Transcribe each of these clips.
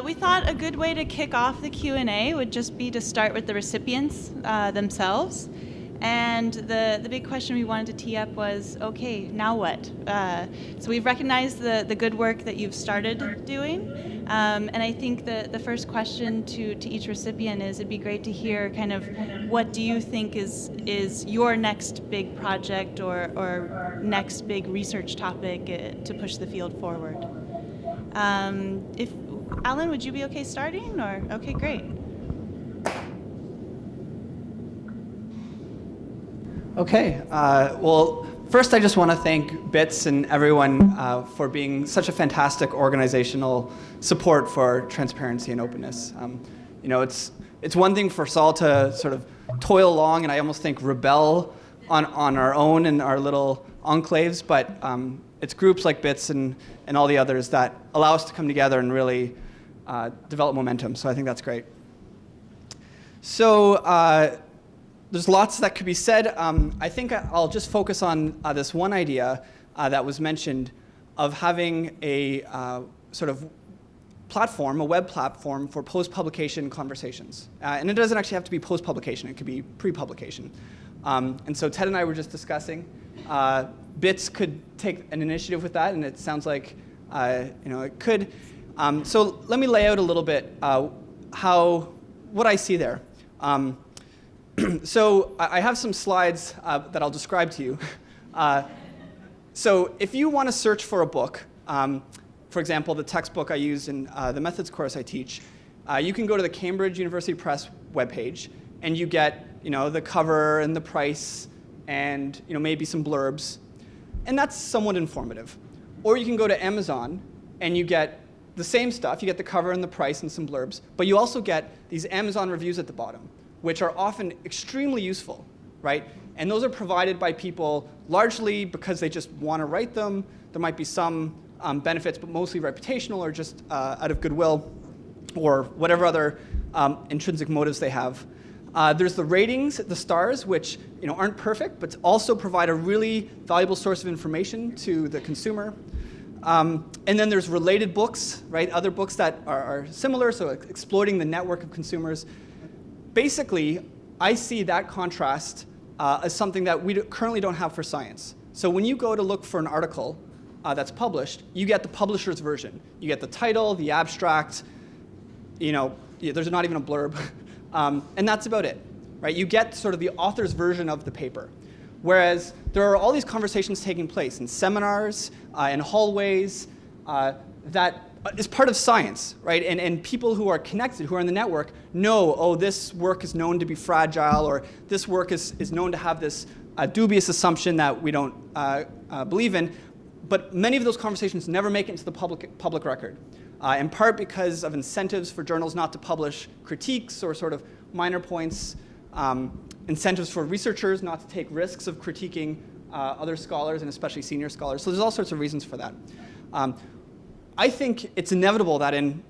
We thought a good way to kick off the Q&A would just be to start with the recipients themselves. And the big question we wanted to tee up was, okay, now what? So we've recognized the good work that you've started doing. And I think the first question to each recipient is, it'd be great to hear kind of what do you think is your next big project or next big research topic to push the field forward. If Allan, would you be okay starting? Or okay, great. Okay. Well, first I just want to thank BITSS and everyone for being such a fantastic organizational support for transparency and openness. It's one thing for us all to sort of toil along, and I almost think rebel on our own in our little enclaves, but it's groups like BITSS and all the others that allow us to come together and really develop momentum. So I think that's great. So there's lots that could be said. I think I'll just focus on this one idea that was mentioned of having a sort of platform, a web platform for post-publication conversations. And it doesn't actually have to be post-publication, it could be pre-publication. And so Ted and I were just discussing, BITSS could take an initiative with that, and it sounds like it could. So let me lay out a little bit what I see there. So I have some slides that I'll describe to you. So if you want to search for a book, for example, the textbook I use in the methods course I teach, you can go to the Cambridge University Press webpage, and you get the cover and the price and maybe some blurbs, and that's somewhat informative. Or you can go to Amazon and you get the same stuff. You get the cover and the price and some blurbs, but you also get these Amazon reviews at the bottom, which are often extremely useful, right? And those are provided by people largely because they just want to write them. There might be some benefits, but mostly reputational or just out of goodwill or whatever other intrinsic motives they have. There's the ratings, the stars, which aren't perfect, but also provide a really valuable source of information to the consumer. And then there's related books, right? Other books that are similar, so exploiting the network of consumers. Basically, I see that contrast as something that we currently don't have for science. So when you go to look for an article that's published, you get the publisher's version. You get the title, the abstract, there's not even a blurb, and that's about it, right? You get sort of the author's version of the paper. Whereas there are all these conversations taking place in seminars, in hallways, that is part of science, right? And people who are connected, who are in the network, know, oh, this work is known to be fragile, or this work is known to have this dubious assumption that we don't believe in. But many of those conversations never make it into the public record, in part because of incentives for journals not to publish critiques or sort of minor points, incentives for researchers not to take risks of critiquing other scholars, and especially senior scholars. So there's all sorts of reasons for that. I think it's inevitable that in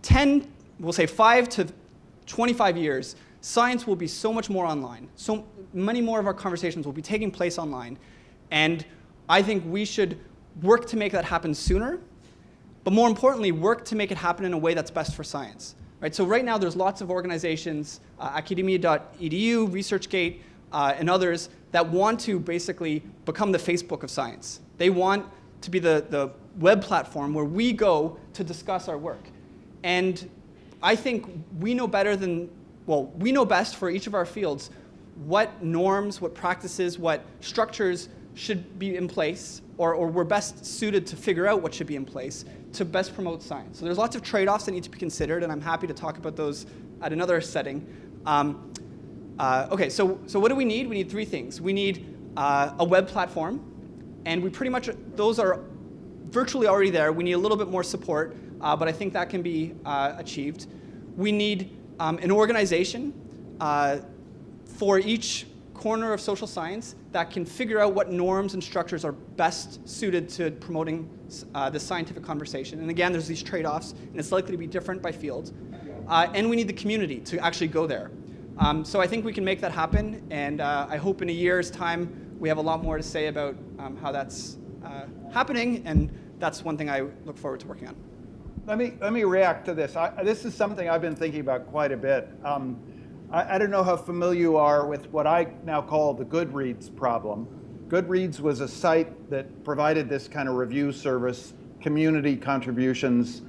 10, we'll say 5 to 25 years, science will be so much more online. So many more of our conversations will be taking place online. And I think we should work to make that happen sooner, but more importantly, work to make it happen in a way that's best for science. Right? So right now there's lots of organizations, academia.edu, ResearchGate, and others that want to basically become the Facebook of science. They want to be the web platform where we go to discuss our work. And I think we know we know best for each of our fields what norms, what practices, what structures should be in place, or we're best suited to figure out what should be in place to best promote science. So there's lots of trade-offs that need to be considered, and I'm happy to talk about those at another setting. Okay, so what do we need? We need 3 things. We need a web platform, and we pretty much, those are virtually already there. We need a little bit more support, but I think that can be achieved. We need an organization for each corner of social science that can figure out what norms and structures are best suited to promoting this scientific conversation. And again, there's these trade-offs, and it's likely to be different by field. And we need the community to actually go there. So I think we can make that happen, and I hope in a year's time we have a lot more to say about how that's happening, and that's one thing I look forward to working on. Let me react to this. This is something I've been thinking about quite a bit. I don't know how familiar you are with what I now call the Goodreads problem. Goodreads was a site that provided this kind of review service, community contributions,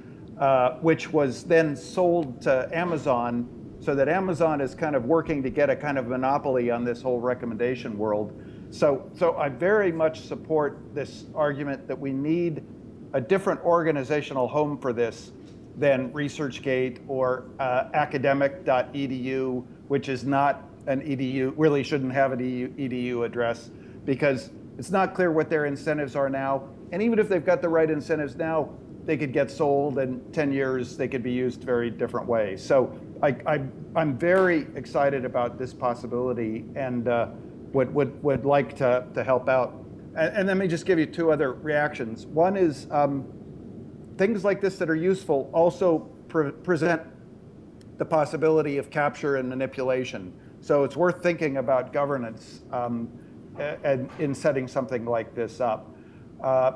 which was then sold to Amazon, so that Amazon is kind of working to get a kind of monopoly on this whole recommendation world. So I very much support this argument that we need a different organizational home for this than ResearchGate or academic.edu, which is not an edu, really shouldn't have an edu address, because it's not clear what their incentives are now. And even if they've got the right incentives now, they could get sold, and 10 years they could be used very different ways. So I'm very excited about this possibility, and would like to help out. And let me just give you two other reactions. One is things like this that are useful also present the possibility of capture and manipulation. So it's worth thinking about governance and in setting something like this up. I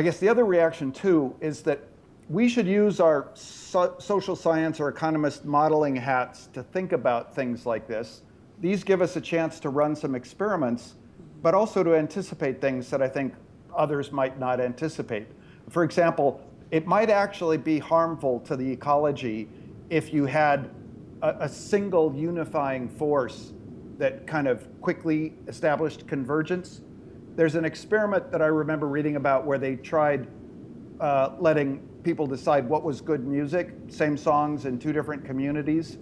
guess the other reaction too is that we should use our social science or economist modeling hats to think about things like this. These give us a chance to run some experiments, but also to anticipate things that I think others might not anticipate. For example, it might actually be harmful to the ecology if you had a single unifying force that kind of quickly established convergence. There's an experiment that I remember reading about where they tried letting people decide what was good music, same songs in two different communities.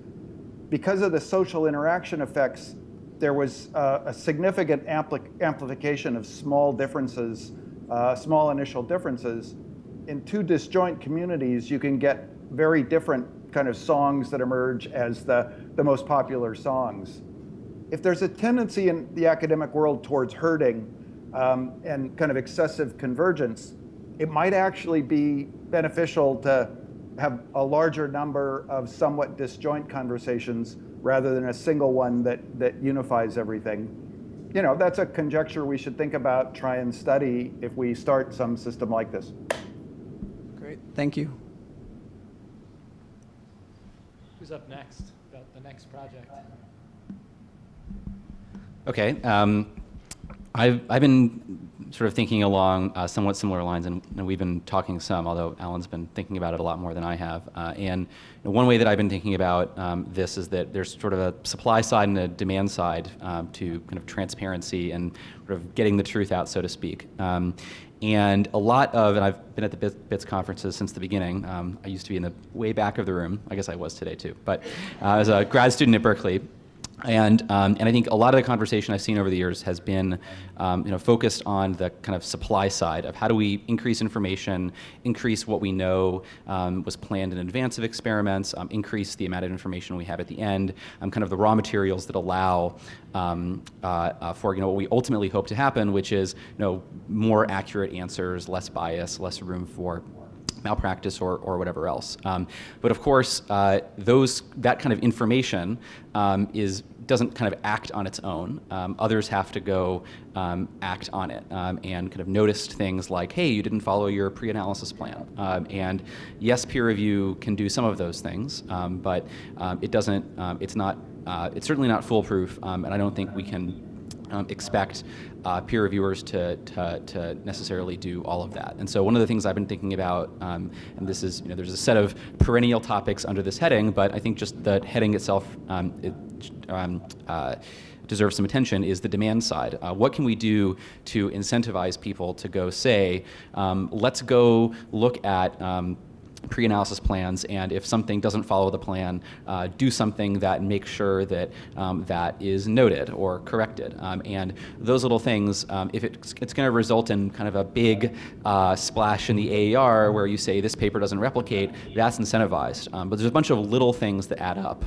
Because of the social interaction effects, there was a significant amplification of small differences, small initial differences. In two disjoint communities, you can get very different kind of songs that emerge as the most popular songs. If there's a tendency in the academic world towards herding and kind of excessive convergence, it might actually be beneficial to have a larger number of somewhat disjoint conversations rather than a single one that unifies everything. You know, that's a conjecture we should think about, try and study if we start some system like this. Great, thank you. Who's up next about the next project? Okay, I've been sort of thinking along somewhat similar lines, and we've been talking some, although Allan's been thinking about it a lot more than I have. And one way that I've been thinking about this is that there's sort of a supply side and a demand side to kind of transparency and sort of getting the truth out, so to speak. And a lot of, and I've been at the BITSS conferences since the beginning. I used to be in the way back of the room. I guess I was today too, but I was a grad student at Berkeley. And I think a lot of the conversation I've seen over the years has been focused on the kind of supply side of how do we increase information, increase what we know was planned in advance of experiments, increase the amount of information we have at the end, kind of the raw materials that allow for what we ultimately hope to happen, which is more accurate answers, less bias, less room for malpractice or whatever else. But of course, that kind of information doesn't kind of act on its own. Others have to go act on it and kind of notice things like, hey, you didn't follow your pre-analysis plan. And yes, peer review can do some of those things, but it doesn't. It's certainly not foolproof, and I don't think we can expect peer reviewers to necessarily do all of that. And so one of the things I've been thinking about, and this is, there's a set of perennial topics under this heading, but I think just the heading itself deserves some attention, is the demand side. What can we do to incentivize people to go say, let's go look at pre-analysis plans, and if something doesn't follow the plan, do something that makes sure that that is noted or corrected. And those little things, if it's going to result in kind of a big splash in the AER where you say this paper doesn't replicate, that's incentivized. But there's a bunch of little things that add up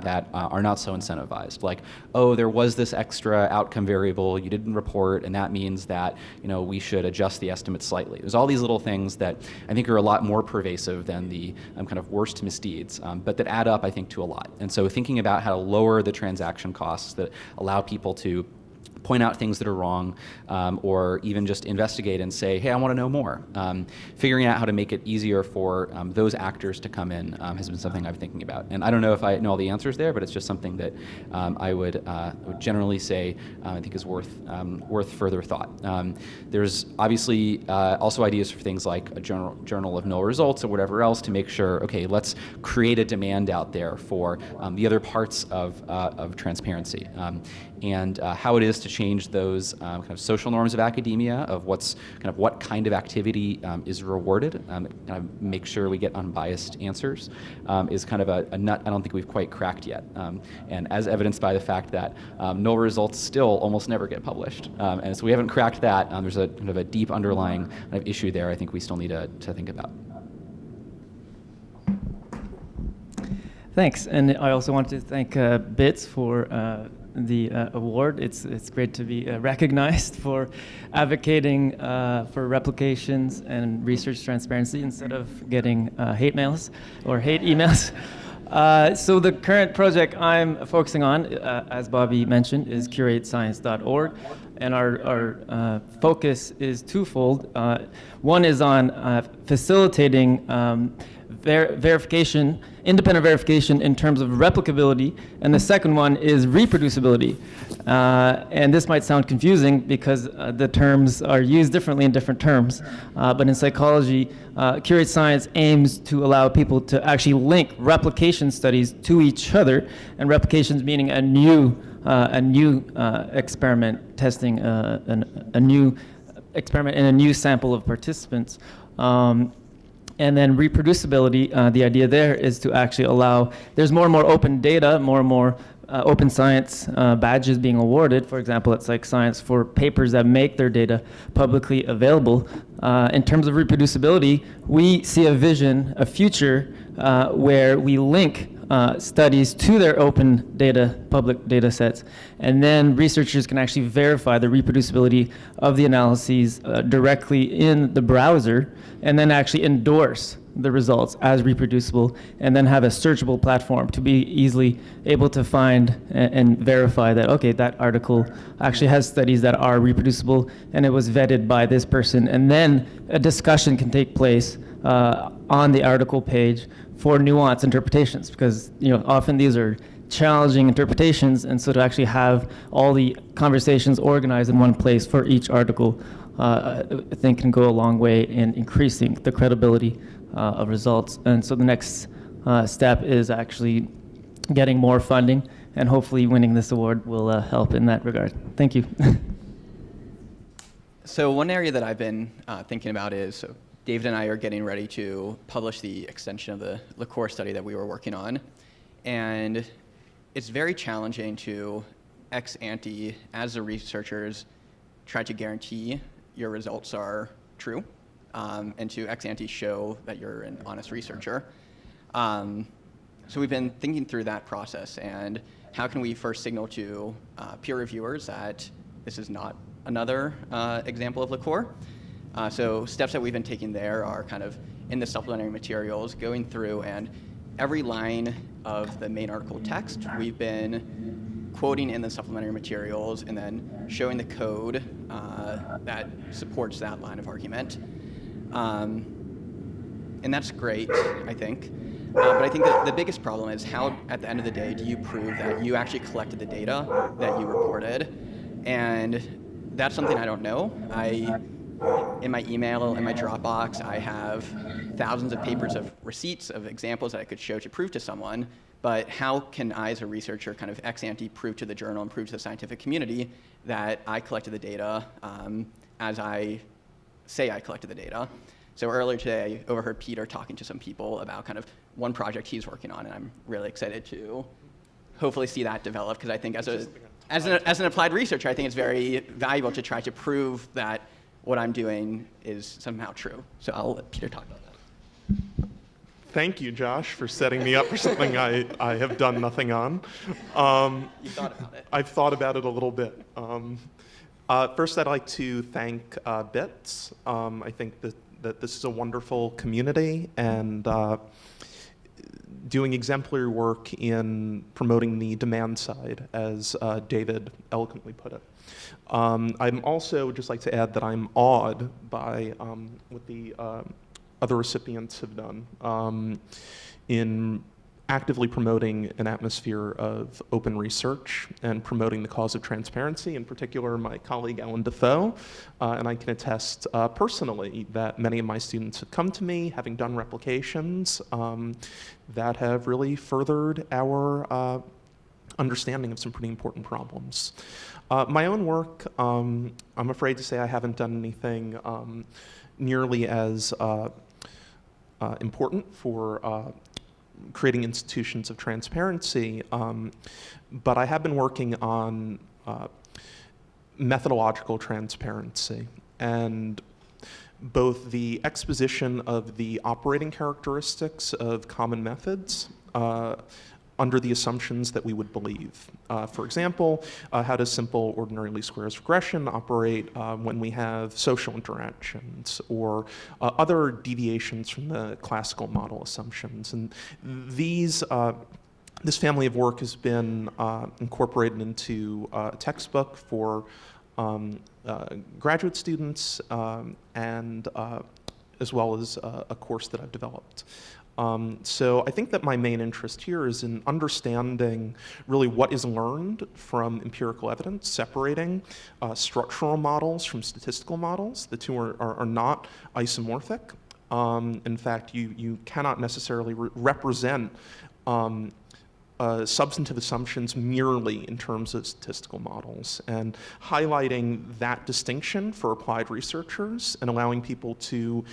that are not so incentivized. Like, oh, there was this extra outcome variable you didn't report, and that means that we should adjust the estimate slightly. There's all these little things that I think are a lot more pervasive than the kind of worst misdeeds, but that add up, I think, to a lot. And so thinking about how to lower the transaction costs that allow people to point out things that are wrong, or even just investigate and say, hey, I want to know more. Figuring out how to make it easier for those actors to come in has been something I've been thinking about. And I don't know if I know all the answers there, but it's just something that I would generally say I think is worth further thought. There's obviously also ideas for things like a journal of null results or whatever else to make sure, okay, let's create a demand out there for the other parts of transparency. And how it is to change those kind of social norms of academia, of what kind of activity is rewarded, kind of make sure we get unbiased answers, is kind of a nut I don't think we've quite cracked yet. And as evidenced by the fact that null results still almost never get published. And so we haven't cracked that. There's a kind of a deep underlying kind of issue there I think we still need to think about. Thanks, and I also want to thank BITSS for the award. It's great to be recognized for advocating for replications and research transparency instead of getting hate mails or hate emails. So the current project I'm focusing on, as Bobby mentioned, is curatescience.org, and our focus is twofold. One is on facilitating verification, independent verification in terms of replicability, and the second one is reproducibility. And this might sound confusing because the terms are used differently in different terms, but in psychology, Curate Science aims to allow people to actually link replication studies to each other, and replications meaning a new experiment testing a new experiment in a new sample of participants. And then reproducibility, the idea there is to actually allow, there's more and more open data, more and more open science badges being awarded, for example, at Psych Science, for papers that make their data publicly available. In terms of reproducibility, we see a vision, a future where we link studies to their open data, public data sets, and then researchers can actually verify the reproducibility of the analyses directly in the browser, and then actually endorse the results as reproducible, and then have a searchable platform to be easily able to find and verify that, okay, that article actually has studies that are reproducible, and it was vetted by this person, and then a discussion can take place on the article page for nuanced interpretations, because often these are challenging interpretations, and so to actually have all the conversations organized in one place for each article, I think can go a long way in increasing the credibility of results. And so the next step is actually getting more funding, and hopefully winning this award will help in that regard. Thank you. So one area that I've been thinking about is, so David and I are getting ready to publish the extension of the liqueur study that we were working on. And it's very challenging to ex ante, as the researchers, try to guarantee your results are true, and to ex ante show that you're an honest researcher. So we've been thinking through that process, and how can we first signal to peer reviewers that this is not another example of liqueur. So steps that we've been taking there are kind of in the supplementary materials, going through, and every line of the main article text we've been quoting in the supplementary materials and then showing the code that supports that line of argument. And that's great, I think. But I think that the biggest problem is how, at the end of the day, do you prove that you actually collected the data that you reported? And that's something I don't know. In my email, in my Dropbox, I have thousands of papers of receipts of examples that I could show to prove to someone, but how can I, as a researcher, kind of ex ante prove to the journal and prove to the scientific community that I collected the data as I say I collected the data? So earlier today, I overheard Peter talking to some people about kind of one project he's working on, and I'm really excited to hopefully see that develop, because I think as an applied researcher, I think it's very valuable to try to prove that what I'm doing is somehow true. So I'll let Peter talk about that. Thank you, Josh, for setting me up for something I have done nothing on. You thought about it. I've thought about it a little bit. First, I'd like to thank BITSS. I think that this is a wonderful community, and doing exemplary work in promoting the demand side, as David eloquently put it. I'm also, just like to add that I'm awed by what the other recipients have done in actively promoting an atmosphere of open research and promoting the cause of transparency, in particular my colleague Allan Dafoe. And I can attest personally that many of my students have come to me having done replications that have really furthered our understanding of some pretty important problems. My own work, I'm afraid to say I haven't done anything nearly as important for creating institutions of transparency, but I have been working on methodological transparency and both the exposition of the operating characteristics of common methods under the assumptions that we would believe. For example, how does simple ordinary least squares regression operate when we have social interactions or other deviations from the classical model assumptions? And these, this family of work has been incorporated into a textbook for graduate students and as well as a course that I've developed. So I think that my main interest here is in understanding really what is learned from empirical evidence, separating structural models from statistical models. The two are not isomorphic. In fact, you cannot necessarily represent substantive assumptions merely in terms of statistical models, and highlighting that distinction for applied researchers and allowing people to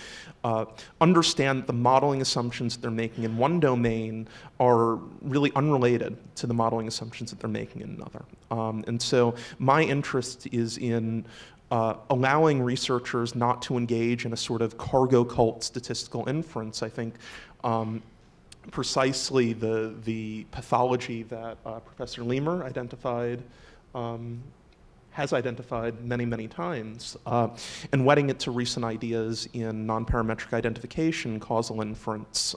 understand the modeling assumptions that they're making in one domain are really unrelated to the modeling assumptions that they're making in another. And so my interest is in allowing researchers not to engage in a sort of cargo cult statistical inference. I think precisely the pathology that Professor Lemur identified, has identified many, many times, and wedding it to recent ideas in non-parametric identification, causal inference,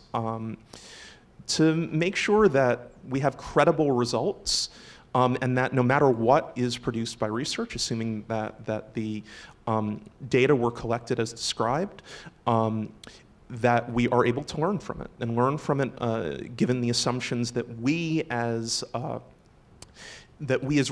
to make sure that we have credible results and that no matter what is produced by research, assuming that the data were collected as described, that we are able to learn from it, and learn from it given the assumptions that we as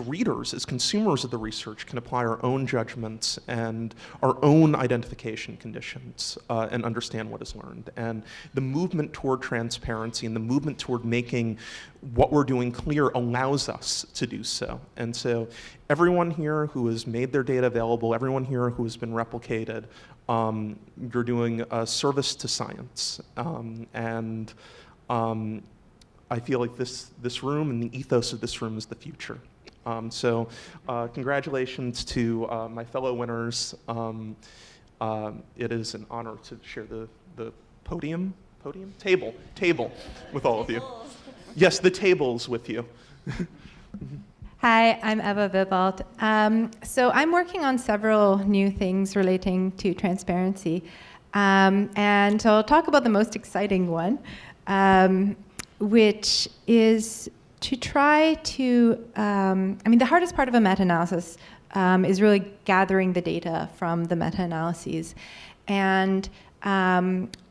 readers, as consumers of the research, can apply our own judgments and our own identification conditions and understand what is learned. And the movement toward transparency and the movement toward making what we're doing clear allows us to do so. And so everyone here who has made their data available, everyone here who has been replicated, you're doing a service to science. And I feel like this room and the ethos of this room is the future. So congratulations to my fellow winners. It is an honor to share the table with all of you. Yes, the tables with you. Hi, I'm Eva Vivalt. So I'm working on several new things relating to transparency. And so I'll talk about the most exciting one, which is to try to, the hardest part of a meta-analysis is really gathering the data from the meta-analyses. And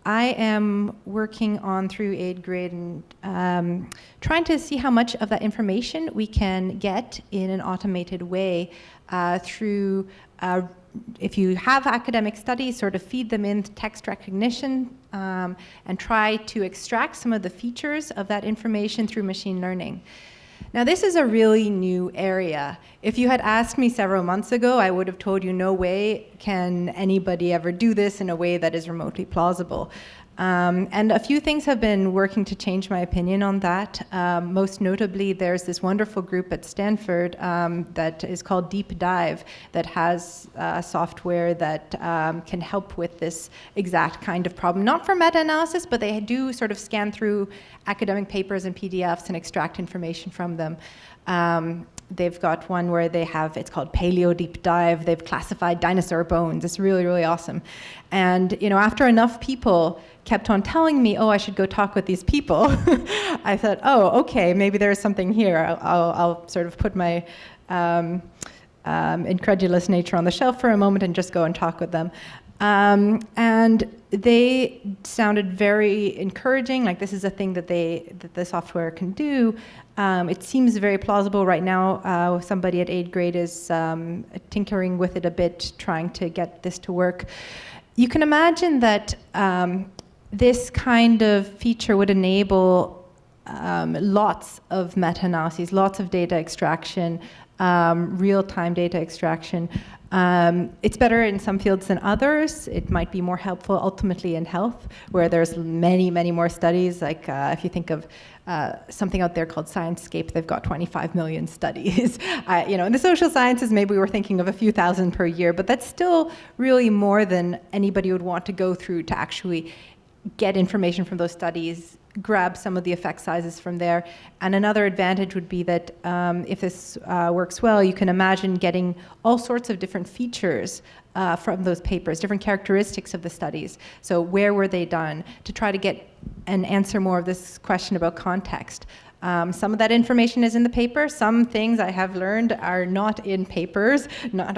I am working on through 8th grade and trying to see how much of that information we can get in an automated way through, if you have academic studies, sort of feed them in text recognition and try to extract some of the features of that information through machine learning. Now, this is a really new area. If you had asked me several months ago, I would have told you no way can anybody ever do this in a way that is remotely plausible. And a few things have been working to change my opinion on that. Most notably, there's this wonderful group at Stanford that is called Deep Dive that has software that can help with this exact kind of problem. Not for meta-analysis, but they do sort of scan through academic papers and PDFs and extract information from them. They've got one where they have, it's called Paleo Deep Dive. They've classified dinosaur bones. It's really, really awesome. And after enough people kept on telling me, oh, I should go talk with these people, I thought, oh, okay, maybe there's something here. I'll sort of put my incredulous nature on the shelf for a moment and just go and talk with them. And they sounded very encouraging, like this is a thing that the software can do. It seems very plausible right now. Somebody at 8th grade is tinkering with it a bit, trying to get this to work. You can imagine that this kind of feature would enable lots of meta-analyses, lots of data extraction, real-time data extraction. It's better in some fields than others. It might be more helpful ultimately in health, where there's many, many more studies. Like if you think of something out there called ScienceScape, they've got 25 million studies. In the social sciences, maybe we were thinking of a few thousand per year, but that's still really more than anybody would want to go through to actually get information from those studies, grab some of the effect sizes from there. And another advantage would be that if this works well, you can imagine getting all sorts of different features from those papers, different characteristics of the studies. So where were they done? To try to get and answer more of this question about context. Some of that information is in the paper. Some things I have learned are not in papers.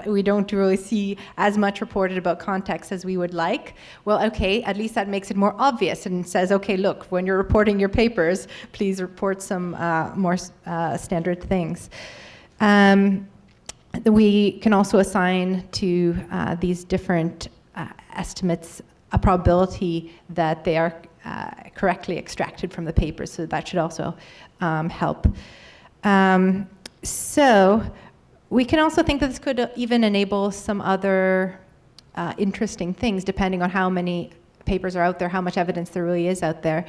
We don't really see as much reported about context as we would like. Well, okay, at least that makes it more obvious and says, okay, look, when you're reporting your papers, please report some more standard things. We can also assign to these different estimates a probability that they are correctly extracted from the paper, so that should also help. So we can also think that this could even enable some other interesting things, depending on how many papers are out there, how much evidence there really is out there.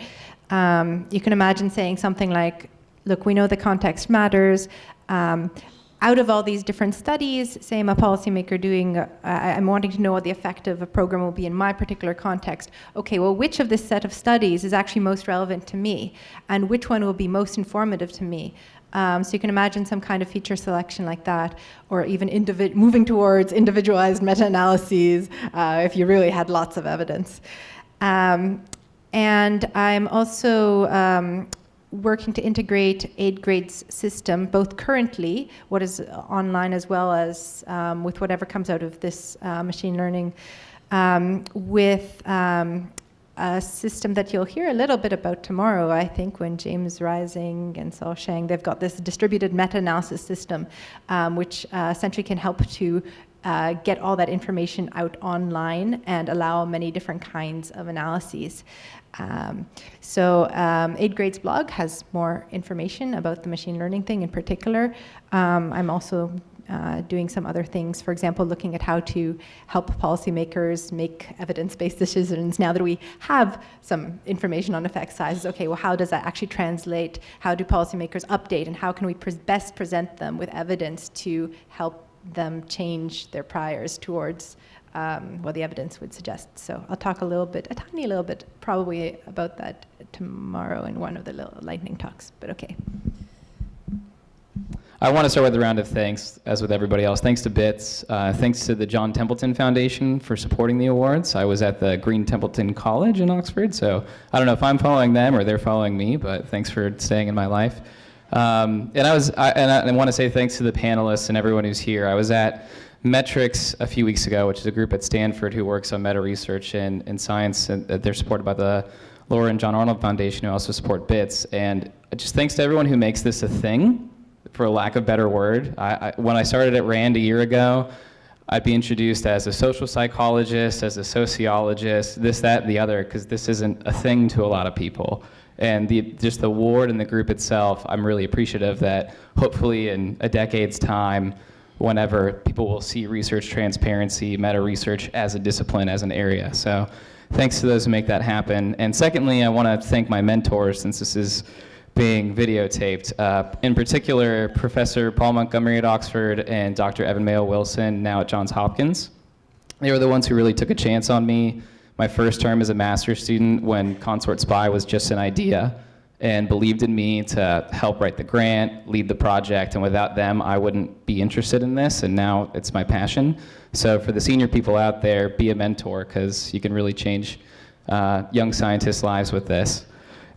You can imagine saying something like, look, we know the context matters. Out of all these different studies, say I'm a policymaker doing, I'm wanting to know what the effect of a program will be in my particular context. Okay, well, which of this set of studies is actually most relevant to me? And which one will be most informative to me? So you can imagine some kind of feature selection like that, or even moving towards individualized meta-analyses if you really had lots of evidence. And I'm also working to integrate 8th grade's system, both currently, what is online, as well as with whatever comes out of this machine learning, with a system that you'll hear a little bit about tomorrow, I think, when James Rising and Saul Shang, they've got this distributed meta-analysis system, which essentially can help to get all that information out online and allow many different kinds of analyses. So 8th grade's blog has more information about the machine learning thing in particular. I'm also doing some other things, for example, looking at how to help policymakers make evidence-based decisions now that we have some information on effect sizes. Okay, well, how does that actually translate? How do policymakers update, and how can we best present them with evidence to help them change their priors towards what the evidence would suggest. So I'll talk a tiny little bit, probably about that tomorrow in one of the little lightning talks, but okay. I want to start with a round of thanks, as with everybody else. Thanks to BITSS. Thanks to the John Templeton Foundation for supporting the awards. I was at the Green Templeton College in Oxford, so I don't know if I'm following them or they're following me, but thanks for staying in my life. And I want to say thanks to the panelists and everyone who's here. I was at Metrics a few weeks ago, which is a group at Stanford who works on meta research in science, and they're supported by the Laura and John Arnold Foundation, who also support BITSS. And just thanks to everyone who makes this a thing, for lack of a better word. When I started at RAND a year ago, I'd be introduced as a social psychologist, as a sociologist, this, that, the other, because this isn't a thing to a lot of people. And just the award and the group itself, I'm really appreciative that hopefully in a decade's time, whenever people will see research transparency, meta research as a discipline, as an area. So thanks to those who make that happen. And secondly, I want to thank my mentors, since this is being videotaped. In particular, Professor Paul Montgomery at Oxford and Dr. Evan Mayo Wilson, now at Johns Hopkins. They were the ones who really took a chance on me my first term as a master's student when Consort Spy was just an idea. and believed in me to help write the grant, lead the project, and without them, I wouldn't be interested in this, and now it's my passion. So for the senior people out there, be a mentor, because you can really change young scientists' lives with this.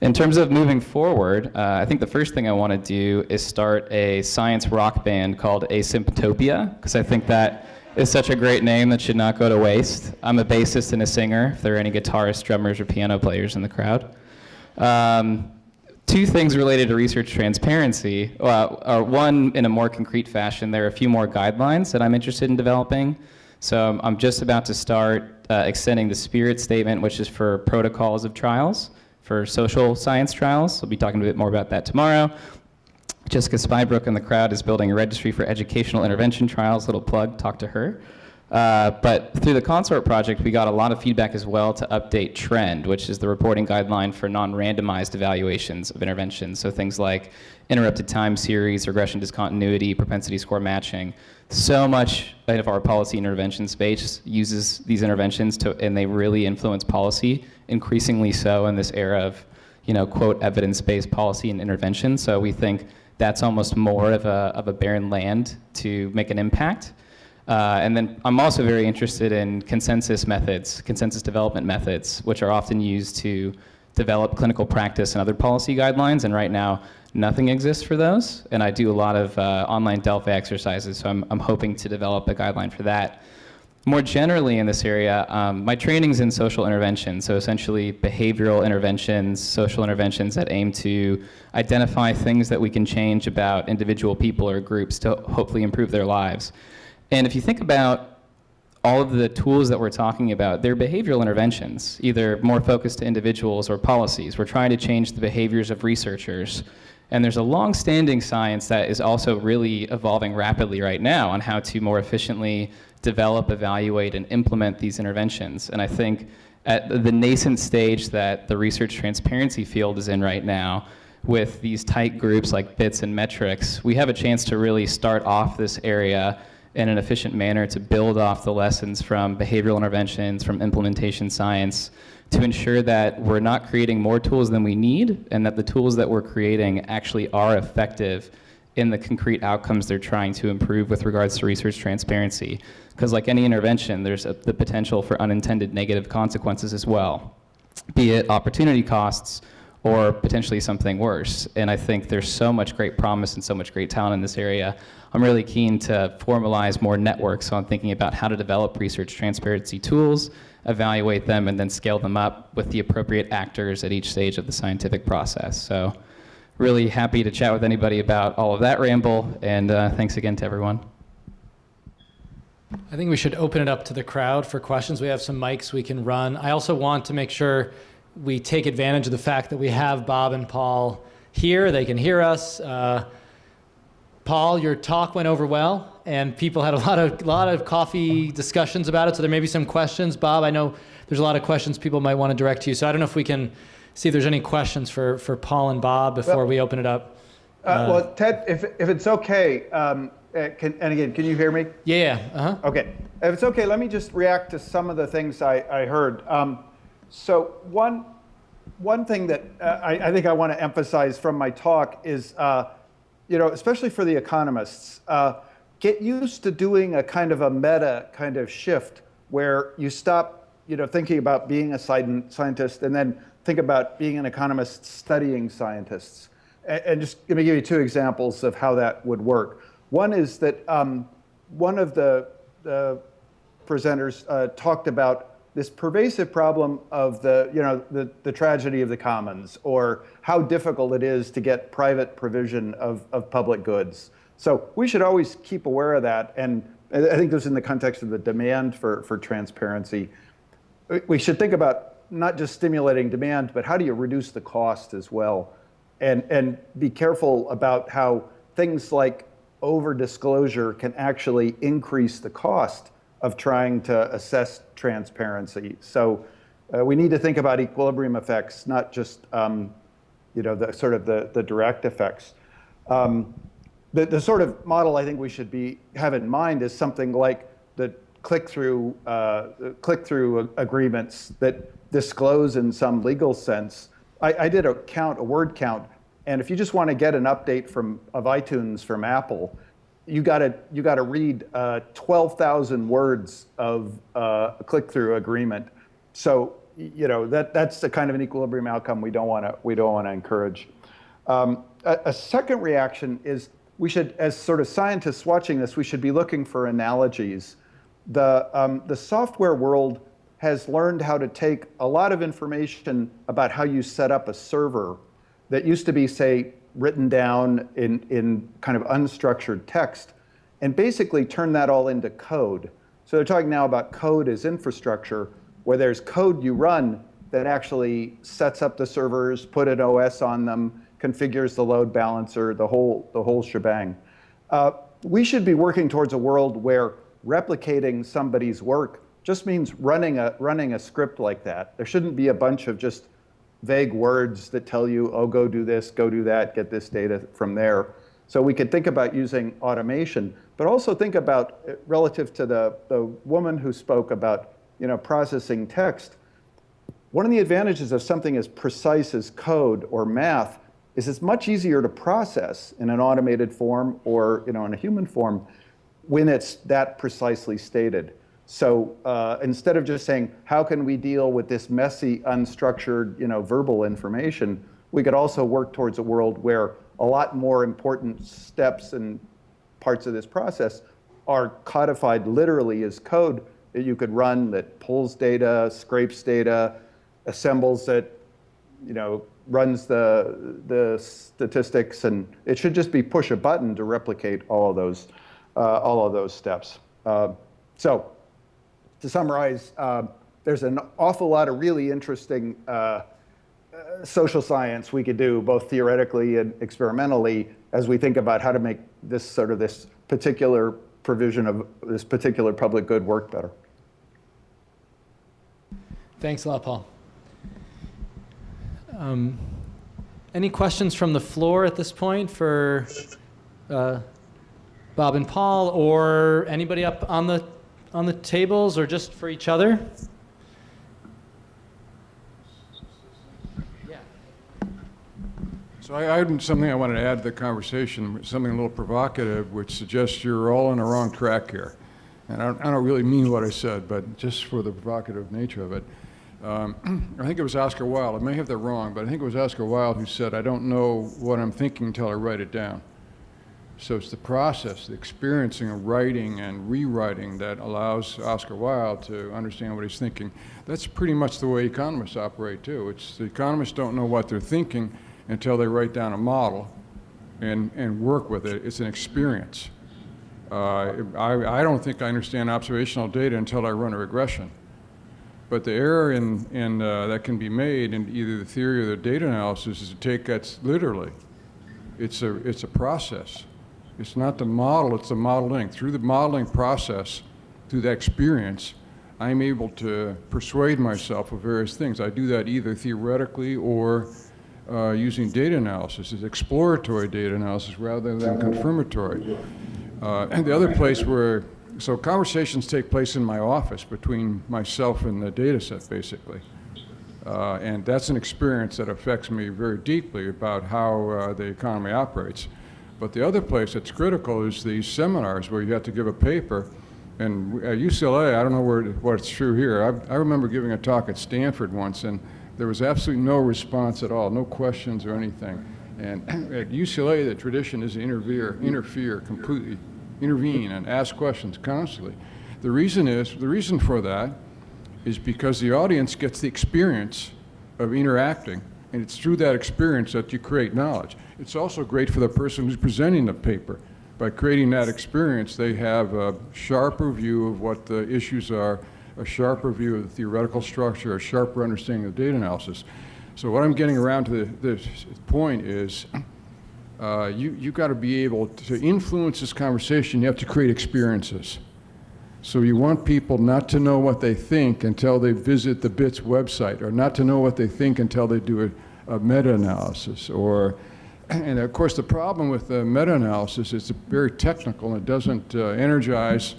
In terms of moving forward, I think the first thing I want to do is start a science rock band called Asymptopia, because I think that is such a great name that should not go to waste. I'm a bassist and a singer, if there are any guitarists, drummers, or piano players in the crowd. Two things related to research transparency. Are one, in a more concrete fashion, there are a few more guidelines that I'm interested in developing. So I'm just about to start extending the spirit statement, which is for protocols of trials, for social science trials. We'll be talking a bit more about that tomorrow. Jessica Spybrook in the crowd is building a registry for educational intervention trials. Little plug, talk to her. But through the Consort project, we got a lot of feedback as well to update TREND, which is the reporting guideline for non-randomized evaluations of interventions. So things like interrupted time series, regression discontinuity, propensity score matching. So much of our policy intervention space uses these interventions and they really influence policy, increasingly so in this era of, quote, evidence-based policy and intervention. So we think that's almost more of a barren land to make an impact. And then I'm also very interested in consensus methods, consensus development methods, which are often used to develop clinical practice and other policy guidelines. And right now, nothing exists for those. And I do a lot of online Delphi exercises, so I'm hoping to develop a guideline for that. More generally in this area, my training's in social intervention, so essentially behavioral interventions, social interventions that aim to identify things that we can change about individual people or groups to hopefully improve their lives. And if you think about all of the tools that we're talking about, they're behavioral interventions, either more focused to individuals or policies. We're trying to change the behaviors of researchers. And there's a long-standing science that is also really evolving rapidly right now on how to more efficiently develop, evaluate, and implement these interventions. And I think at the nascent stage that the research transparency field is in right now, with these tight groups like BITSS and metrics, we have a chance to really start off this area in an efficient manner to build off the lessons from behavioral interventions, from implementation science, to ensure that we're not creating more tools than we need, and that the tools that we're creating actually are effective in the concrete outcomes they're trying to improve with regards to research transparency. Because like any intervention, there's the potential for unintended negative consequences as well, be it opportunity costs or potentially something worse. And I think there's so much great promise and so much great talent in this area. I'm really keen to formalize more networks on thinking about how to develop research transparency tools, evaluate them, and then scale them up with the appropriate actors at each stage of the scientific process. So really happy to chat with anybody about all of that ramble, and thanks again to everyone. I think we should open it up to the crowd for questions. We have some mics we can run. I also want to make sure we take advantage of the fact that we have Bob and Paul here. They can hear us. Paul, your talk went over well, and people had a lot of coffee discussions about it, so there may be some questions. Bob, I know there's a lot of questions people might want to direct to you, so I don't know if we can see if there's any questions for Paul and Bob before we open it up. Well, Ted, if it's okay, and again, can you hear me? Yeah. Okay. If it's okay, let me just react to some of the things I heard. So one thing that I think I want to emphasize from my talk is, especially for the economists, get used to doing a kind of a meta kind of shift where you stop, thinking about being a scientist and then think about being an economist studying scientists. And just let me give you two examples of how that would work. One is that one of the presenters talked about this pervasive problem of the tragedy of the commons, or how difficult it is to get private provision of public goods. So we should always keep aware of that. And I think this is in the context of the demand for transparency. We should think about not just stimulating demand, but how do you reduce the cost as well? And be careful about how things like over-disclosure can actually increase the cost of trying to assess transparency. So we need to think about equilibrium effects, not just the sort of the direct effects. The sort of model I think we should have in mind is something like the click-through agreements that disclose in some legal sense I did a word count, and if you just want to get an update of iTunes from Apple, you got to read 12,000 words of a click-through agreement. So that's the kind of an equilibrium outcome we don't want to encourage. A second reaction is we should, as sort of scientists watching this, we should be looking for analogies. The software world has learned how to take a lot of information about how you set up a server that used to be, say, written down in kind of unstructured text, and basically turn that all into code. So they're talking now about code as infrastructure, where there's code you run that actually sets up the servers, put an OS on them, configures the load balancer, the whole shebang. We should be working towards a world where replicating somebody's work just means running a script like that. There shouldn't be a bunch of just vague words that tell you, oh, go do this, go do that, get this data from there. So we could think about using automation, but also think about, relative to the woman who spoke about processing text, one of the advantages of something as precise as code or math is it's much easier to process in an automated form or in a human form when it's that precisely stated. So instead of just saying, how can we deal with this messy, unstructured, verbal information, we could also work towards a world where a lot more important steps and parts of this process are codified literally as code that you could run that pulls data, scrapes data, assembles it, runs the statistics, and it should just be push a button to replicate all of those steps. So to summarize, there's an awful lot of really interesting social science we could do, both theoretically and experimentally, as we think about how to make this particular provision of this particular public good work better. Thanks a lot, Paul. Any questions from the floor at this point for Bob and Paul, or anybody up on the tables, or just for each other? Yeah. So I had something I wanted to add to the conversation, something a little provocative, which suggests you're all on the wrong track here. And I don't really mean what I said, but just for the provocative nature of it. I think it was Oscar Wilde. I may have that wrong, but I think it was Oscar Wilde who said, I don't know what I'm thinking until I write it down. So it's the process, the experiencing of writing and rewriting that allows Oscar Wilde to understand what he's thinking. That's pretty much the way economists operate too. It's the economists don't know what they're thinking until they write down a model and work with it. It's an experience. I don't think I understand observational data until I run a regression. But the error that can be made in either the theory or the data analysis is to take that literally. It's a process. It's not the model, it's the modeling. Through the modeling process, through that experience, I'm able to persuade myself of various things. I do that either theoretically or using data analysis. It's exploratory data analysis rather than confirmatory. And the other place so conversations take place in my office between myself and the data set, basically. And that's an experience that affects me very deeply about how the economy operates. But the other place that's critical is these seminars where you have to give a paper. And at UCLA, I don't know what's true here. I remember giving a talk at Stanford once, and there was absolutely no response at all, no questions or anything. And at UCLA, the tradition is to interfere completely, intervene and ask questions constantly. The reason for that is because the audience gets the experience of interacting, and it's through that experience that you create knowledge. It's also great for the person who's presenting the paper. By creating that experience, they have a sharper view of what the issues are, a sharper view of the theoretical structure, a sharper understanding of data analysis. So what I'm getting around to this point is you've got to be able to influence this conversation. You have to create experiences. So you want people not to know what they think until they visit the BITSS website, or not to know what they think until they do a meta-analysis. And of course, the problem with the meta-analysis is it's very technical and it doesn't energize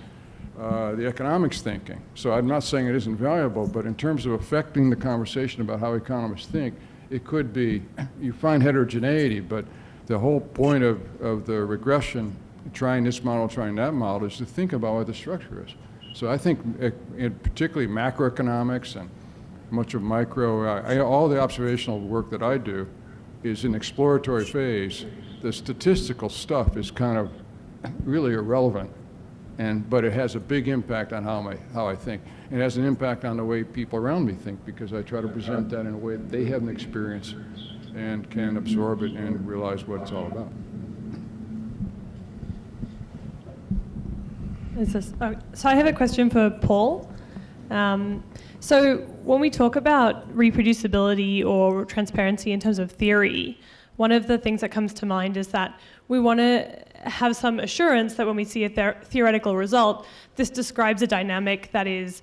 the economics thinking. So I'm not saying it isn't valuable, but in terms of affecting the conversation about how economists think, it could be, you find heterogeneity, but the whole point of the regression, trying this model, trying that model, is to think about what the structure is. So I think, in particularly macroeconomics and much of micro, all the observational work that I do is in exploratory phase. The statistical stuff is kind of really irrelevant, but it has a big impact on how I think. It has an impact on the way people around me think, because I try to present that in a way that they haven't experienced and can absorb it and realize what it's all about. So I have a question for Paul. So when we talk about reproducibility or transparency in terms of theory, one of the things that comes to mind is that we want to have some assurance that when we see a theoretical result, this describes a dynamic that is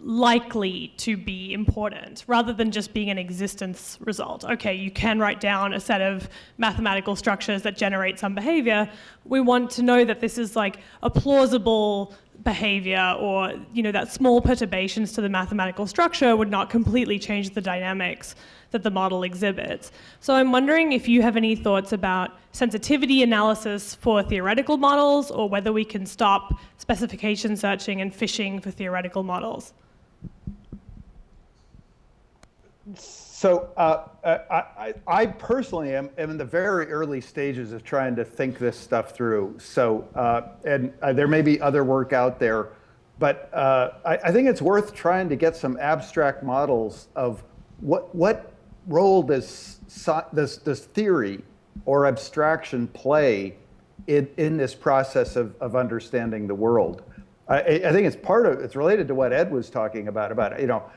likely to be important, rather than just being an existence result. Okay, you can write down a set of mathematical structures that generate some behavior. We want to know that this is like a plausible behavior, or that small perturbations to the mathematical structure would not completely change the dynamics that the model exhibits. So I'm wondering if you have any thoughts about sensitivity analysis for theoretical models, or whether we can stop specification searching and fishing for theoretical models. So I personally am in the very early stages of trying to think this stuff through. So there may be other work out there, but I think it's worth trying to get some abstract models of what role does theory or abstraction play in this process of understanding the world. I think it's related to what Ed was talking about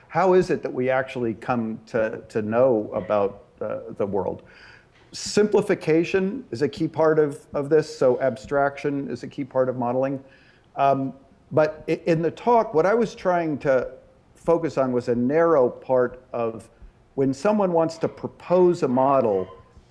how is it that we actually come to know about the world. Simplification is a key part of this, so abstraction is a key part of modeling. But in the talk, what I was trying to focus on was a narrow part of when someone wants to propose a model,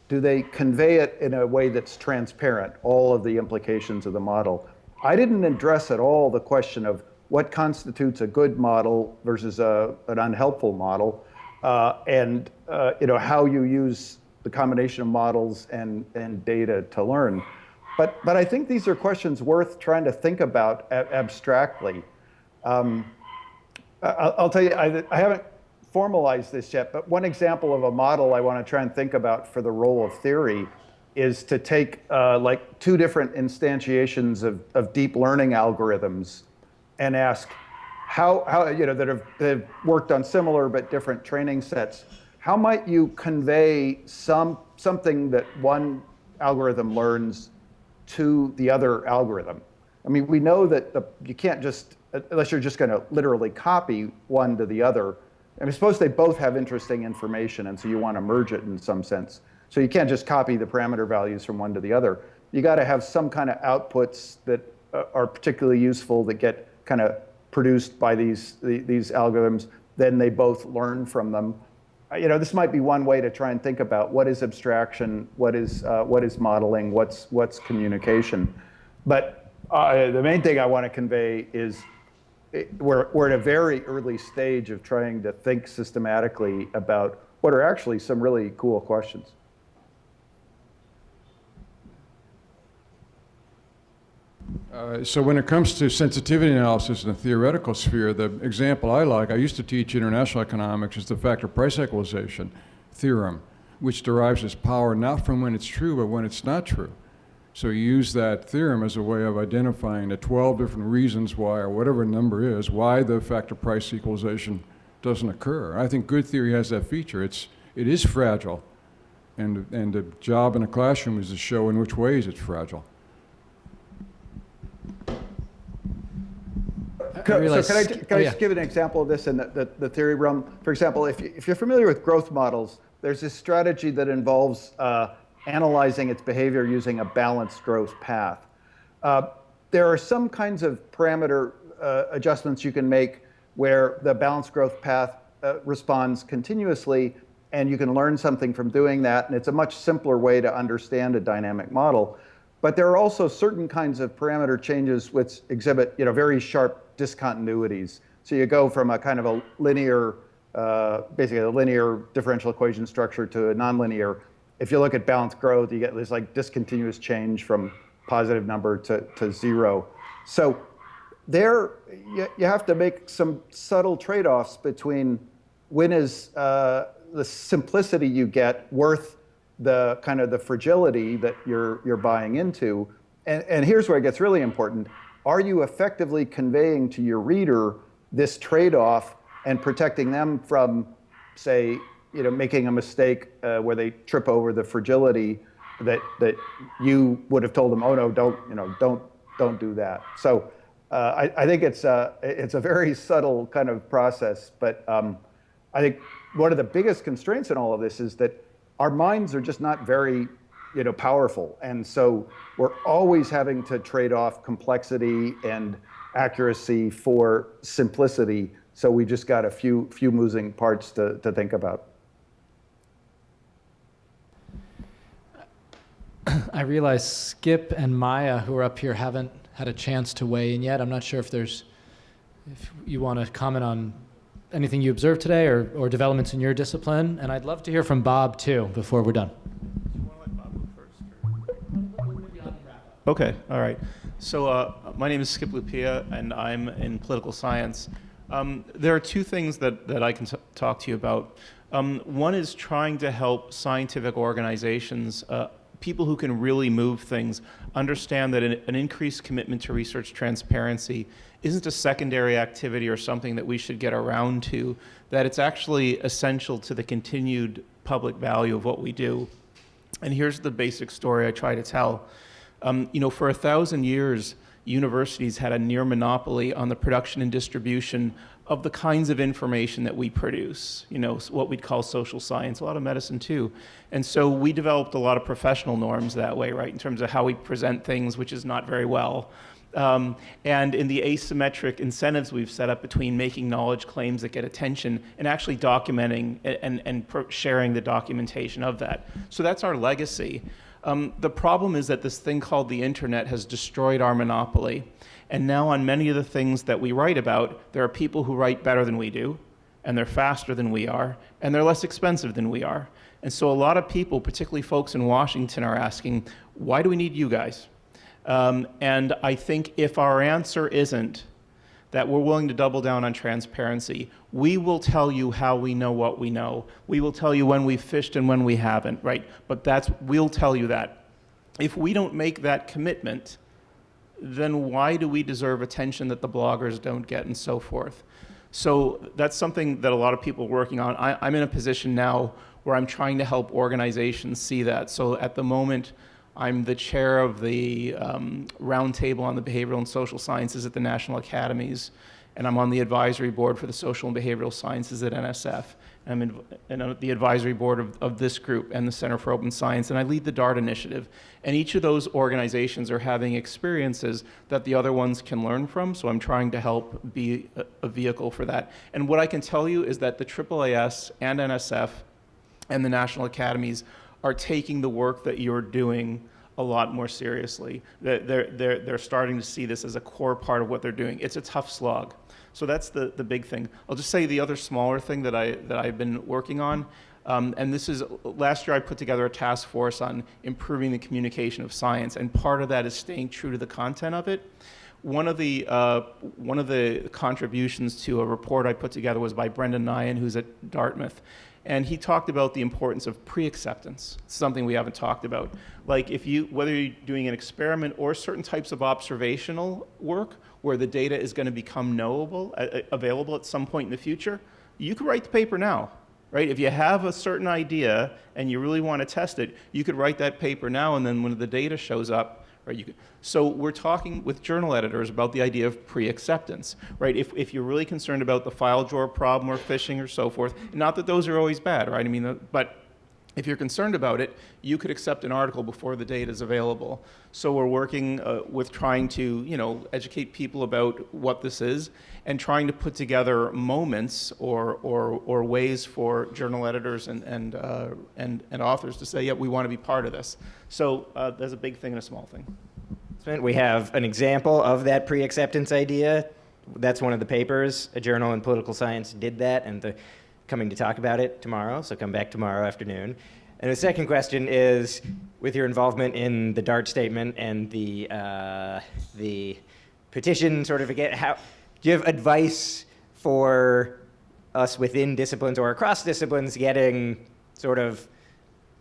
do they convey it in a way that's transparent, all of the implications of the model? I didn't address at all the question of what constitutes a good model versus an unhelpful model, and how you use the combination of models and data to learn. But I think these are questions worth trying to think about abstractly. I'll tell you, I haven't formalized this yet, but one example of a model I want to try and think about for the role of theory is to take like two different instantiations of deep learning algorithms and ask how that have worked on similar but different training sets. How might you convey something that one algorithm learns to the other algorithm? I mean, we know that you can't just, unless you're just going to literally copy one to the other. I mean, suppose they both have interesting information, and so you want to merge it in some sense. So you can't just copy the parameter values from one to the other. You got to have some kind of outputs that are particularly useful that get kind of produced by these algorithms. Then they both learn from them. This might be one way to try and think about what is abstraction, what is modeling, what's communication. But the main thing I want to convey is we're at a very early stage of trying to think systematically about what are actually some really cool questions. So when it comes to sensitivity analysis in the theoretical sphere, the example I used to teach international economics, is the factor price equalization theorem, which derives its power not from when it's true, but when it's not true. So you use that theorem as a way of identifying the 12 different reasons why, or whatever number is, why the factor price equalization doesn't occur. I think good theory has that feature. It is fragile, and the job in a classroom is to show in which ways it's fragile. Can I just give an example of this in the theory realm? For example, if you're familiar with growth models, there's this strategy that involves analyzing its behavior using a balanced growth path. There are some kinds of parameter adjustments you can make where the balanced growth path responds continuously, and you can learn something from doing that, and it's a much simpler way to understand a dynamic model. But there are also certain kinds of parameter changes which exhibit very sharp discontinuities. So you go from a kind of a linear basically a linear differential equation structure to a nonlinear. If you look at balanced growth, you get this like discontinuous change from positive number to 0. So there, you have to make some subtle trade-offs between when is the simplicity you get worth the kind of the fragility that you're buying into. And here's where it gets really important. Are you effectively conveying to your reader this trade-off and protecting them from, say, making a mistake where they trip over the fragility that you would have told them, oh no, don't do that. So I think it's a very subtle kind of process, but I think one of the biggest constraints in all of this is that our minds are just not very powerful, and so we're always having to trade off complexity and accuracy for simplicity. So we just got a few moving parts to think about. I realize Skip and Maya, who are up here, haven't had a chance to weigh in yet. I'm not sure if you want to comment on anything you observed today or developments in your discipline. And I'd love to hear from Bob, too, before we're done. Do you want to let Bob go first? Okay, all right. So my name is Skip Lupia, and I'm in political science. There are two things that I can talk to you about. One is trying to help scientific organizations, people who can really move things, understand that an increased commitment to research transparency isn't a secondary activity or something that we should get around to, that it's actually essential to the continued public value of what we do. And here's the basic story I try to tell. For 1,000 years, universities had a near monopoly on the production and distribution of the kinds of information that we produce, what we'd call social science, a lot of medicine too. And so we developed a lot of professional norms that way, right, in terms of how we present things, which is not very well. And in the asymmetric incentives we've set up between making knowledge claims that get attention and actually documenting and sharing the documentation of that. So that's our legacy. The problem is that this thing called the internet has destroyed our monopoly. And now on many of the things that we write about, there are people who write better than we do, and they're faster than we are, and they're less expensive than we are. And so a lot of people, particularly folks in Washington, are asking, why do we need you guys? And I think if our answer isn't that we're willing to double down on transparency, we will tell you how we know what we know. We will tell you when we've fished and when we haven't, right? But we'll tell you that. If we don't make that commitment, then why do we deserve attention that the bloggers don't get and so forth? So that's something that a lot of people are working on. I'm in a position now where I'm trying to help organizations see that. So at the moment, I'm the chair of the roundtable on the behavioral and social sciences at the National Academies, and I'm on the advisory board for the social and behavioral sciences at NSF. I'm in the advisory board of this group and the Center for Open Science, and I lead the DART initiative. And each of those organizations are having experiences that the other ones can learn from, so I'm trying to help be a vehicle for that. And what I can tell you is that the AAAS and NSF and the National Academies are taking the work that you're doing a lot more seriously. They're starting to see this as a core part of what they're doing. It's a tough slog. So that's the big thing. I'll just say the other smaller thing that I've been working on, and this is, last year I put together a task force on improving the communication of science, and part of that is staying true to the content of it. One of the contributions to a report I put together was by Brendan Nyan, who's at Dartmouth. And he talked about the importance of pre-acceptance. It's something we haven't talked about. Like whether you're doing an experiment or certain types of observational work where the data is going to become available at some point in the future, you could write the paper now, right? If you have a certain idea and you really want to test it, you could write that paper now, and then when the data shows up, right, so we're talking with journal editors about the idea of pre-acceptance, right? If you're really concerned about the file drawer problem or phishing or so forth, not that those are always bad, right? I mean, but if you're concerned about it, you could accept an article before the data is available. So we're working with trying to, educate people about what this is and trying to put together moments or ways for journal editors and authors to say, yeah, we want to be part of this. So there's a big thing and a small thing. We have an example of that pre-acceptance idea. That's one of the papers. A journal in political science did that, and coming to talk about it tomorrow, so come back tomorrow afternoon. And the second question is, with your involvement in the DART statement and the petition sort of again, do you have advice for us within disciplines or across disciplines getting sort of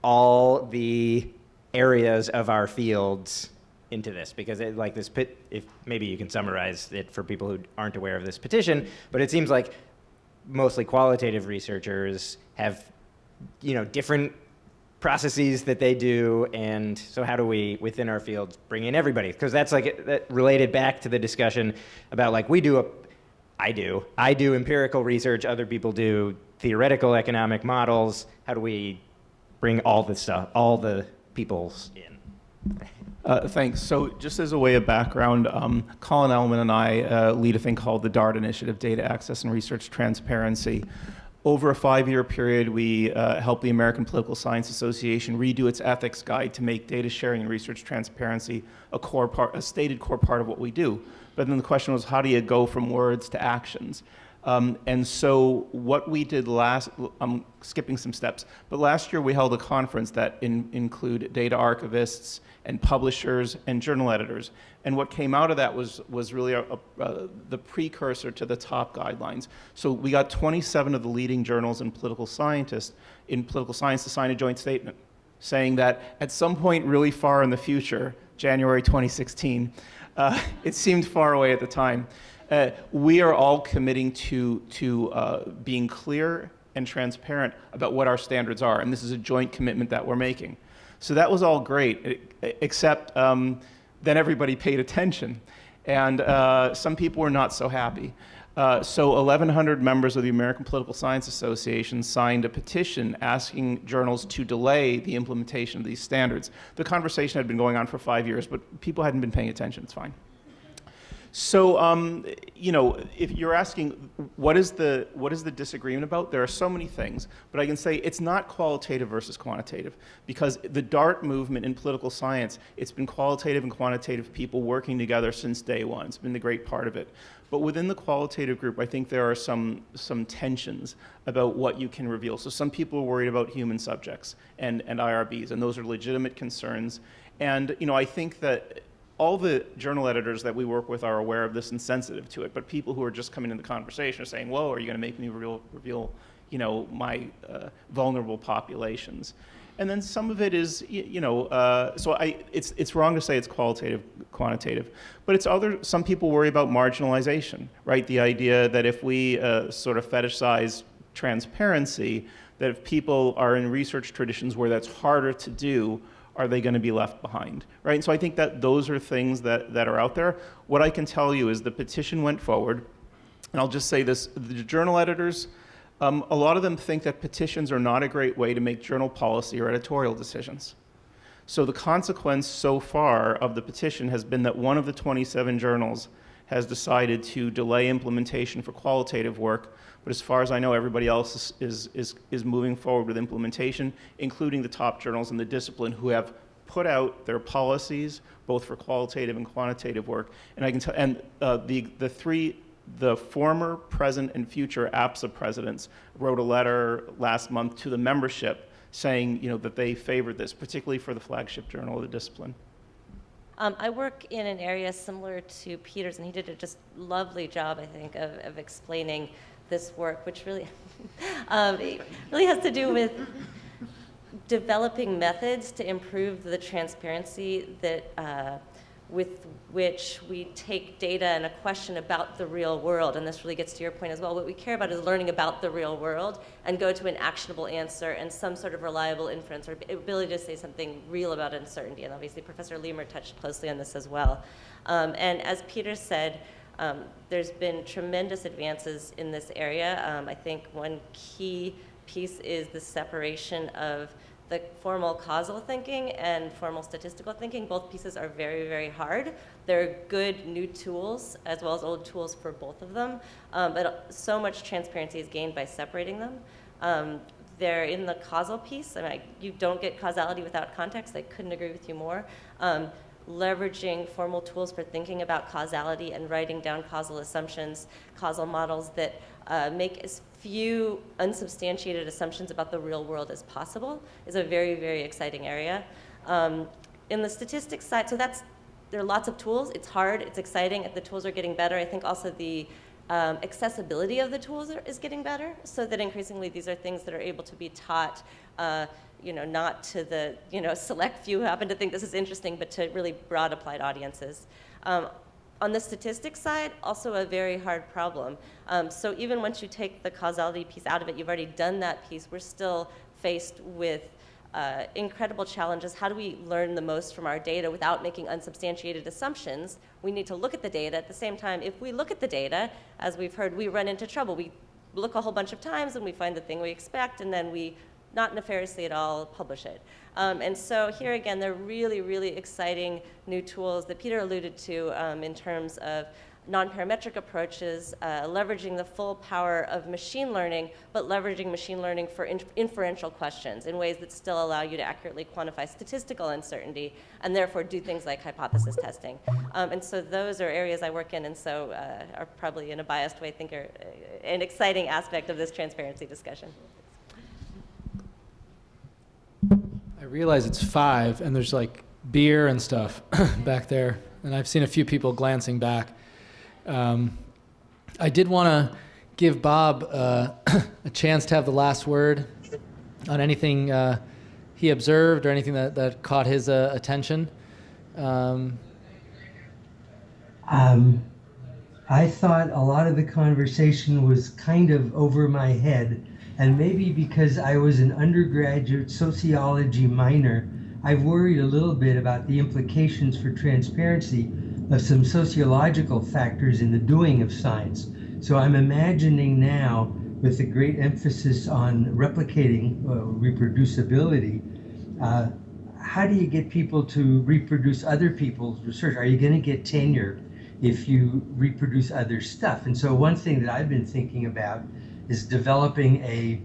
all the areas of our fields into this? Because if maybe you can summarize it for people who aren't aware of this petition, but it seems like mostly qualitative researchers have, different processes that they do, and so how do we, within our fields, bring in everybody? Because that's that related back to the discussion about I do empirical research, other people do theoretical economic models. How do we bring all the stuff, all the peoples in? Thanks. So just as a way of background, Colin Ellman and I lead a thing called the DART Initiative, Data Access and Research Transparency. Over a 5-year period, we helped the American Political Science Association redo its ethics guide to make data sharing and research transparency a stated core part of what we do. But then the question was, how do you go from words to actions? And so what we did I'm skipping some steps, but last year we held a conference that included data archivists and publishers and journal editors. And what came out of that was really the precursor to the top guidelines. So we got 27 of the leading journals in political science to sign a joint statement saying that at some point really far in the future, January 2016, it seemed far away at the time, we are all committing to being clear and transparent about what our standards are. And this is a joint commitment that we're making. So that was all great, except then everybody paid attention. And some people were not so happy. So 1,100 members of the American Political Science Association signed a petition asking journals to delay the implementation of these standards. The conversation had been going on for 5 years, but people hadn't been paying attention. It's fine. So, if you're asking what is the disagreement about, there are so many things, but I can say it's not qualitative versus quantitative, because the DART movement in political science, it's been qualitative and quantitative people working together since day one. It's been the great part of it. But within the qualitative group, I think there are some tensions about what you can reveal. So some people are worried about human subjects and IRBs, and those are legitimate concerns. And I think that all the journal editors that we work with are aware of this and sensitive to it, but people who are just coming into the conversation are saying, whoa, are you going to make me reveal my vulnerable populations? And then some of it is, it's wrong to say it's qualitative, quantitative, but some people worry about marginalization, right? The idea that if we sort of fetishize transparency, that if people are in research traditions where that's harder to do, are they going to be left behind, right? And so I think that those are things that are out there. What I can tell you is the petition went forward, and I'll just say this, the journal editors, a lot of them think that petitions are not a great way to make journal policy or editorial decisions. So the consequence so far of the petition has been that one of the 27 journals has decided to delay implementation for qualitative work, but as far as I know, everybody else is moving forward with implementation, including the top journals in the discipline who have put out their policies, both for qualitative and quantitative work. And I can tell, the former, present, and future APSA presidents wrote a letter last month to the membership saying, that they favored this, particularly for the flagship journal of the discipline. I work in an area similar to Peterson. He did a just lovely job, I think, of explaining this work, which really, really has to do with developing methods to improve the transparency that with which we take data and a question about the real world. And this really gets to your point as well. What we care about is learning about the real world and go to an actionable answer and some sort of reliable inference or ability to say something real about uncertainty. And obviously Professor Lemur touched closely on this as well. And as Peter said, there's been tremendous advances in this area. I think one key piece is the separation of the formal causal thinking and formal statistical thinking. Both pieces are very, very hard. They're good new tools as well as old tools for both of them, but so much transparency is gained by separating them. They're in the causal piece. I mean, you don't get causality without context. I couldn't agree with you more. Leveraging formal tools for thinking about causality and writing down causal assumptions, causal models that make as few unsubstantiated assumptions about the real world as possible is a very, very exciting area. In the statistics side, so there are lots of tools. It's hard, it's exciting, the tools are getting better. I think also the accessibility of the tools is getting better, so that increasingly these are things that are able to be taught, not to the select few who happen to think this is interesting, but to really broad applied audiences. On the statistics side, also a very hard problem. So even once you take the causality piece out of it, you've already done that piece, we're still faced with incredible challenges. How do we learn the most from our data without making unsubstantiated assumptions? We need to look at the data. At the same time, if we look at the data, as we've heard, we run into trouble. We look a whole bunch of times and we find the thing we expect, and then we, not nefariously at all, publish it. And so here again, there are really, really exciting new tools that Peter alluded to in terms of non-parametric approaches, leveraging the full power of machine learning, but leveraging machine learning for inferential questions in ways that still allow you to accurately quantify statistical uncertainty and therefore do things like hypothesis testing. And so those are areas I work in, and so are probably in a biased way, I think are an exciting aspect of this transparency discussion. I realize it's 5 and there's like beer and stuff back there, and I've seen a few people glancing back. I did want to give Bob a chance to have the last word on anything he observed or anything that caught his attention. I thought a lot of the conversation was kind of over my head, and maybe because I was an undergraduate sociology minor, I've worried a little bit about the implications for transparency of some sociological factors in the doing of science. So I'm imagining now, with a great emphasis on replicating reproducibility, how do you get people to reproduce other people's research? Are you going to get tenure if you reproduce other stuff? And so one thing that I've been thinking about is developing a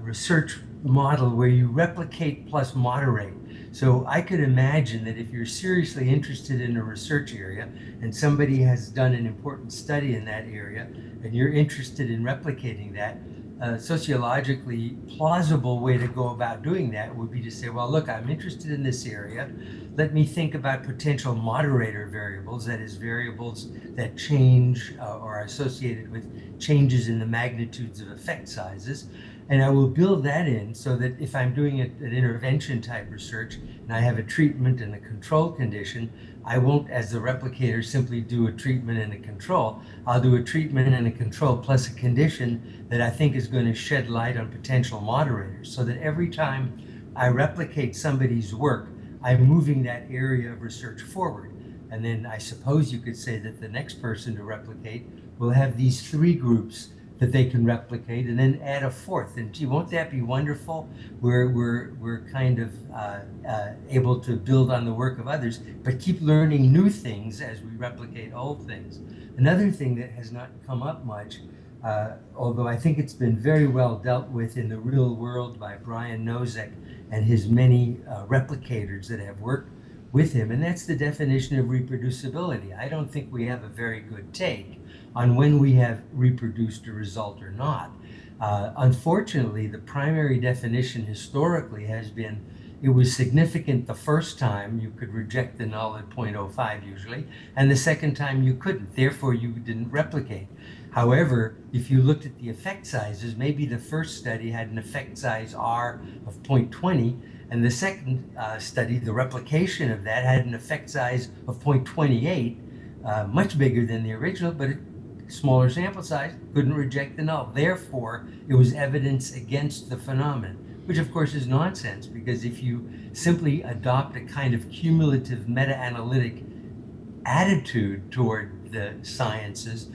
research model where you replicate plus moderate. So I could imagine that if you're seriously interested in a research area and somebody has done an important study in that area and you're interested in replicating that, a sociologically plausible way to go about doing that would be to say, well, look, I'm interested in this area. Let me think about potential moderator variables, that is, variables that change or are associated with changes in the magnitudes of effect sizes. And I will build that in so that if I'm doing an intervention type research and I have a treatment and a control condition, I won't, as the replicator, simply do a treatment and a control. I'll do a treatment and a control plus a condition that I think is going to shed light on potential moderators, so that every time I replicate somebody's work, I'm moving that area of research forward. And then I suppose you could say that the next person to replicate will have these 3 groups that they can replicate, and then add a 4th. And gee, won't that be wonderful? We're kind of able to build on the work of others, but keep learning new things as we replicate old things. Another thing that has not come up much, although I think it's been very well dealt with in the real world by Brian Nosek and his many replicators that have worked with him, and that's the definition of reproducibility. I don't think we have a very good take on when we have reproduced a result or not. Unfortunately, the primary definition historically has been it was significant the first time, you could reject the null at 0.05 usually, and the second time you couldn't, therefore you didn't replicate. However, if you looked at the effect sizes, maybe the first study had an effect size R of 0.20, and the second study, the replication of that, had an effect size of 0.28, much bigger than the original, but smaller sample size, couldn't reject the null. Therefore, it was evidence against the phenomenon, which of course is nonsense, because if you simply adopt a kind of cumulative meta-analytic attitude toward the sciences,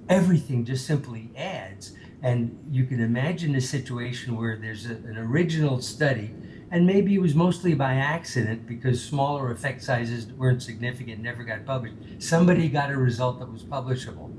everything just simply adds. And you can imagine a situation where there's an original study, and maybe it was mostly by accident because smaller effect sizes weren't significant, never got published. Somebody got a result that was publishable.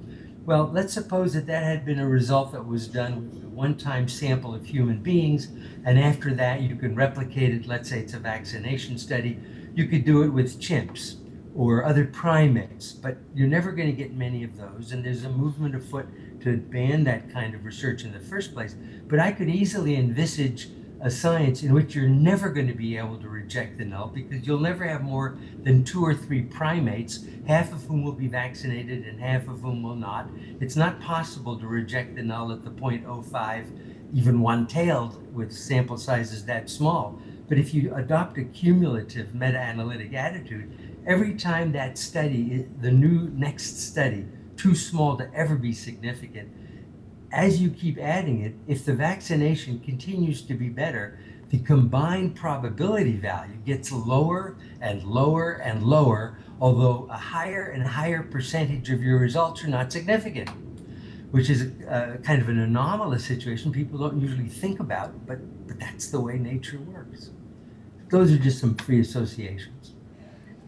Well, let's suppose that that had been a result that was done with a one-time sample of human beings, and after that you can replicate it. Let's say it's a vaccination study. You could do it with chimps or other primates, but you're never going to get many of those, and there's a movement afoot to ban that kind of research in the first place. But I could easily envisage a science in which you're never going to be able to reject the null, because you'll never have more than 2 or 3 primates, half of whom will be vaccinated and half of whom will not. It's not possible to reject the null at the 0.05, even one-tailed with sample sizes that small. But if you adopt a cumulative meta-analytic attitude, every time that study, the next study, too small to ever be significant, as you keep adding it, if the vaccination continues to be better, the combined probability value gets lower and lower and lower, although a higher and higher percentage of your results are not significant, which is kind of an anomalous situation people don't usually think about, but that's the way nature works. Those are just some free associations.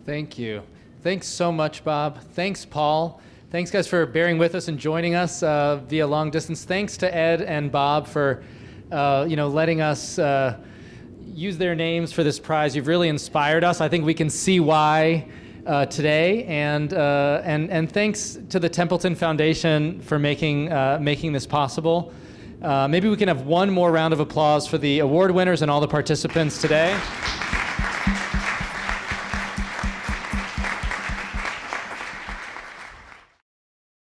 Thank you. Thanks so much, Bob. Thanks, Paul. Thanks, guys, for bearing with us and joining us via long distance. Thanks to Ed and Bob for, letting us use their names for this prize. You've really inspired us. I think we can see why today. And thanks to the Templeton Foundation for making this possible. Maybe we can have one more round of applause for the award winners and all the participants today.